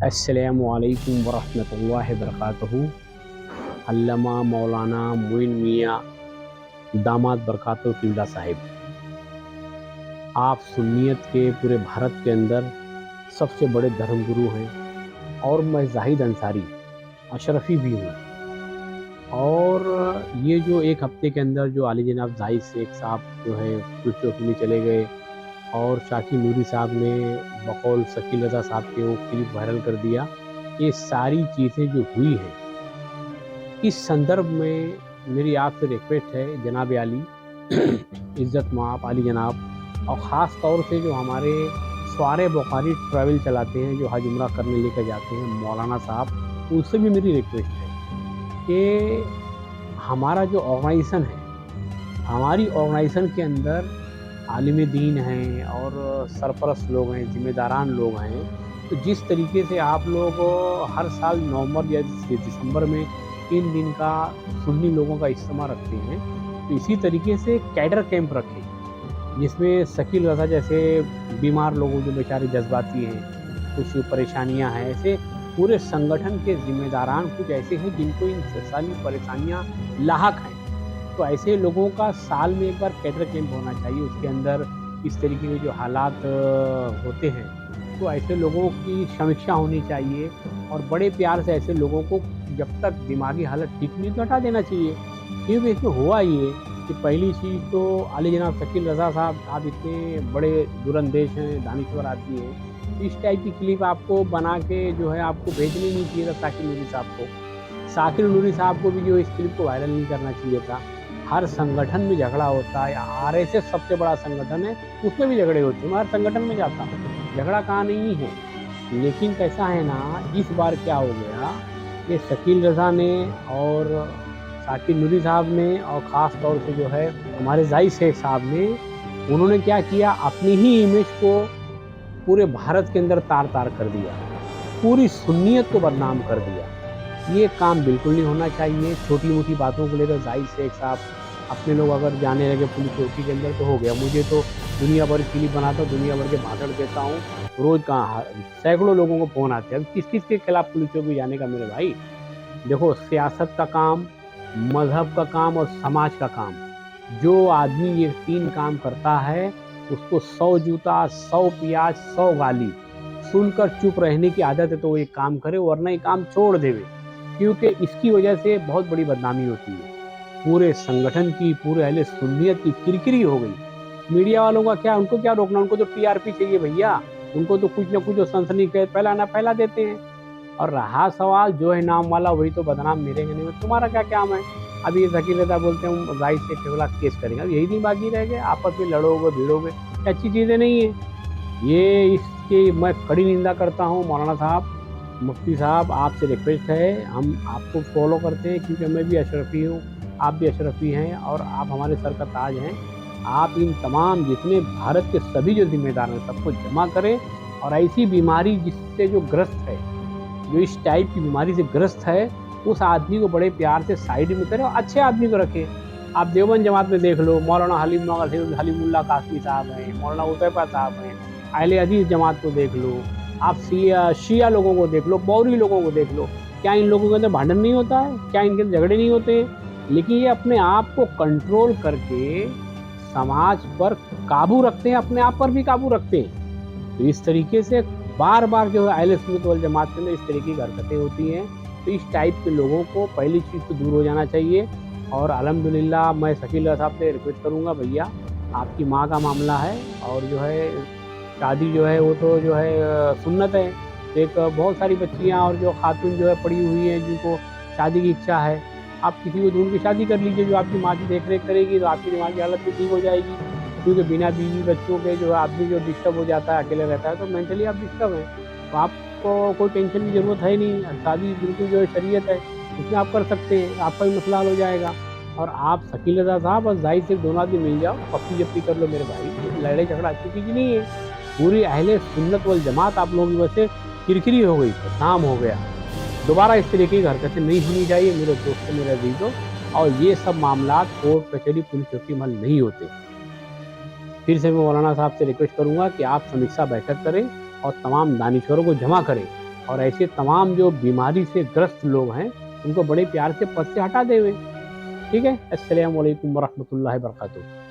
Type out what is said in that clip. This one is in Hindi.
अस्सलामुअलैकुम वरहमतुल्लाहि वबरकातुहू। अल्लामा मौलाना मोइन मियाँ दामाद बरकातुहू किबला साहिब, आप सुन्नियत के पूरे भारत के अंदर सबसे बड़े धर्मगुरु हैं और मैं जाहिद अंसारी अशरफ़ी भी हूँ। और ये जो एक हफ़्ते के अंदर जो आली जनाब जाहिद शेख साहब जो है पुलिस चौकी में चले गए और शाकिर नूरी साहब ने बकौल शकील रज़ा साहब के वो क्लिप वायरल कर दिया, ये सारी चीज़ें जो हुई हैं, इस संदर्भ में मेरी आपसे रिक्वेस्ट है जनाब आली इज़्ज़त माप आली जनाब, और ख़ास तौर से जो हमारे सवारे बुखारी ट्रैवल चलाते हैं, जो हज उम्रा करने लेकर जाते हैं मौलाना साहब, उनसे भी मेरी रिक्वेस्ट है कि हमारा जो ऑर्गेनाइजेशन है, हमारी ऑर्गेनाइजेशन के अंदर आलिम दीन हैं और सरपरस्त लोग हैं, ज़िम्मेदारान लोग हैं। तो जिस तरीके से आप लोग हर साल नवंबर या दिसंबर में 3 दिन का सुन्नी लोगों का इज्तिमा रखते हैं, तो इसी तरीके से कैडर कैंप रखें, जिसमें शकील रज़ा जैसे बीमार लोगों जो बेचारे जज्बाती हैं, कुछ परेशानियां हैं, ऐसे पूरे संगठन के ज़िम्मेदारान कुछ ऐसे हैं जिनको इन सारी परेशानियां लाहक हैं। तो ऐसे लोगों का साल में एक बार कैडर कैंप होना चाहिए, उसके अंदर इस तरीके के जो हालात होते हैं, तो ऐसे लोगों की समीक्षा होनी चाहिए और बड़े प्यार से ऐसे लोगों को जब तक दिमागी हालत ठीक नहीं तो हटा देना चाहिए। क्योंकि इसमें हुआ ये कि पहली चीज़ तो आली जनाब शकील रज़ा साहब, आप इतने बड़े दुरंदेश हैं, दानिश्वर आदमी हैं, इस टाइप की क्लिप आपको बना के जो है आपको भेजनी नहीं चाहिए था साकिर नूरी साहब को। साकिर नूरी साहब को भी जो इस क्लिप को वायरल नहीं करना चाहिए था। हर संगठन में झगड़ा होता है, आरएसएस सबसे बड़ा संगठन है, उसमें भी झगड़े होते हैं। मैं हर संगठन में जाता हूँ, झगड़ा कहाँ नहीं है। लेकिन कैसा है ना, इस बार क्या हो गया कि शकील रज़ा ने और साकिर नूरी साहब ने और ख़ास तौर से जो है हमारे जाहिद शेख साहब ने, उन्होंने क्या किया, अपनी ही इमेज को पूरे भारत के अंदर तार-तार कर दिया, पूरी सुन्नियत को बदनाम कर दिया। ये काम बिल्कुल नहीं होना चाहिए। छोटी-मोटी बातों को लेकर जाहिद शेख साहब, अपने लोग अगर जाने लगे पुलिस चौकी के अंदर तो हो गया। मुझे तो दुनिया भर की क्लिप बनाता हूँ, दुनिया भर के भाषण देता हूँ, रोज़ कहाँ सैकड़ों लोगों को फ़ोन आते हैं। अब किस-किस के खिलाफ पुलिस चौकी जाने का मेरे भाई? देखो, सियासत का काम, मज़हब का काम और समाज का काम, जो आदमी ये 3 काम करता है, उसको 100 जूता, 100 पियाज़, 100 गाली सुनकर चुप रहने की आदत है तो वो ये काम करे, वरना ये काम छोड़ देवे। क्योंकि इसकी वजह से बहुत बड़ी बदनामी होती है। पूरे संगठन की, पूरे अहले सुन्नियत की किरकिरी हो गई। मीडिया वालों का क्या, उनको क्या रोकना, उनको तो टीआरपी चाहिए भैया। उनको तो कुछ न कुछ जो सनसनी फैलाना फैला देते हैं। और रहा सवाल जो है नाम वाला, वही तो बदनाम मेरे कहने में, तुम्हारा क्या काम है? अभी ये शकील रज़ा बोलते हैं हम जाहिद शेख के खिलाफ केस करेंगे, अब यही दिन बाकी रह गए, आपस में लड़ोगे भिड़ोगे, ये अच्छी चीज़ें नहीं है। ये इसकी मैं कड़ी निंदा करता हूँ। मौलाना साहब, मुफ्ती साहब, आपसे रिक्वेस्ट है, हम आपको फॉलो करते हैं क्योंकि मैं भी अशरफ़ी हूँ, आप भी अशरफ़ी हैं और आप हमारे सर का ताज हैं। आप इन तमाम जितने भारत के सभी जो ज़िम्मेदार हैं सबको जमा करें और ऐसी बीमारी जिससे जो ग्रस्त है, जो इस टाइप की बीमारी से ग्रस्त है, उस आदमी को बड़े प्यार से साइड में करें और अच्छे आदमी को रखें। आप देवबंद जमात में देख लो, मौलाना हलीमुल्लाह कासमी साहब हैं, मौलाना हुज़ैफ़ा साहब हैं, अहले हदीस जमात को देख लो, आप शिया लोगों को देख लो, बौरी लोगों को देख लो। क्या इन लोगों के अंदर भांडन नहीं होता है? क्या इनके अंदर झगड़े नहीं होते हैं? लेकिन ये अपने आप को कंट्रोल करके समाज पर काबू रखते हैं, अपने आप पर भी काबू रखते हैं। तो इस तरीके से बार-बार जो है अहले सुन्नत वल जमात के अंदर इस तरीके की हरकतें होती हैं। तो इस टाइप के लोगों को पहली चीज़ तो दूर हो जाना चाहिए। और अल्हम्दुलिल्लाह मैं शकील रज़ा साहब से रिक्वेस्ट करूँगा, भैया आपकी माँ का मामला है और जो है शादी जो है वो तो जो है सुन्नत है। तो एक बहुत सारी बच्चियाँ और जो खातून जो है पड़ी हुई हैं जिनको शादी की इच्छा है, आप किसी को ढूँढ के शादी कर लीजिए जो आपकी माँ की देख-रेख करेगी, तो आपकी दिमागी हालत भी ठीक हो जाएगी। क्योंकि बिना बीवी बच्चों के जो है आदमी जो डिस्टर्ब हो जाता है, अकेले रहता है, तो मेंटली आप डिस्टर्ब हैं। तो आपको कोई टेंशन की ज़रूरत है नहीं, शादी बिल्कुल जो है शरीयत है, उसमें आप कर सकते हैं, आपका भी मसला हल हो जाएगा। और आप शकील रज़ा साहब और जाहिद शेख दोनों आदमी मिल जाओ, पप्पी-जप्पी कर लो मेरे भाई, लड़ाई झगड़ा अच्छी चीज़ नहीं है। पूरी अहले सुन्नत वल जमात आप लोगों की वजह से किरकिरी हो गई, बदनाम हो गया। दोबारा इस तरीके की हरकतें नहीं होनी चाहिए मेरे दोस्तों, मेरे अज़ीज़ों। और ये सब मामलात कोर्ट कचहरी पुलिस चौकी में हल नहीं होते। फिर से मैं मौलाना साहब से रिक्वेस्ट करूँगा कि आप समीक्षा बैठक करें और तमाम दानिश्वरों को जमा करें और ऐसे तमाम जो बीमारी से ग्रस्त लोग हैं उनको बड़े प्यार से पद से हटा देवे। ठीक है। अस्सलाम वालेकुम वरहमतुल्लाहि वबरकातुहू।